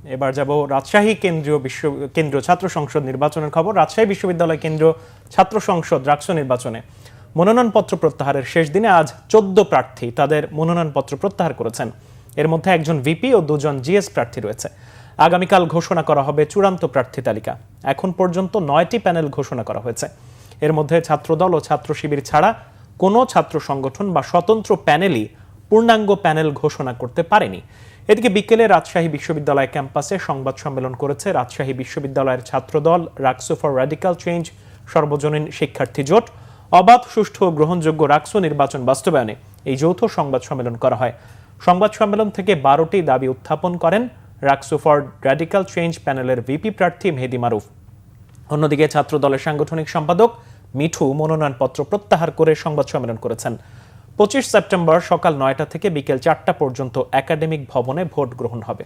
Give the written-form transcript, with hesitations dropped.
এবার যাব রাজশাহী কেন্দ্রীয় ছাত্র সংসদ নির্বাচনের খবর। রাজশাহী বিশ্ববিদ্যালয় কেন্দ্রীয় ছাত্র সংসদ রাকসু নির্বাচনে মনোনয়নপত্র প্রত্যাহারের শেষ দিনে আজ 14 প্রার্থী তাদের মনোনয়নপত্র প্রত্যাহার করেছেন। এর মধ্যে একজন ভিপি ও 2জন জিএস প্রার্থী রয়েছে। আগামীকাল ঘোষণা করা হবে চূড়ান্ত প্রার্থী তালিকা। এখন পর্যন্ত 9টি প্যানেল ঘোষণা করা হয়েছে। এর মধ্যে ছাত্রদল ও ছাত্র শিবির ছাড়া কোনো ছাত্র সংগঠন বা স্বতন্ত্র প্যানেলই পূর্ণাঙ্গ প্যানেল ঘোষণা করতে পারেনি। এদিকে বিকেলে রাজশাহী বিশ্ববিদ্যালয় ক্যাম্পাসে সংবাদ সম্মেলন করেছে রাজশাহী বিশ্ববিদ্যালয়ের ছাত্রদল, রাকসু ফর র্যাডিক্যাল চেঞ্জ, সর্বজনীন শিক্ষার্থী জোট, অবাধ, সুষ্ঠু ও গ্রহণযোগ্য রাকসু নির্বাচন বাস্তবায়নে এই যৌথ সংবাদ সম্মেলন করা হয়। সংবাদ সম্মেলন থেকে 12টি দাবি উত্থাপন করেন রাকসু ফর র্যাডিক্যাল চেঞ্জ প্যানেলের ভিপি প্রার্থী মেহেদী মারুফ। অন্যদিকে ছাত্রদলের সাংগঠনিক সম্পাদক মিঠু মনোনয়নপত্র প্রত্যাহার করে সংবাদ সম্মেলন করেছেন। 25 সেপ্টেম্বর সকাল 9টা থেকে বিকেল 4টা পর্যন্ত একাডেমিক ভবনে ভোট গ্রহণ হবে।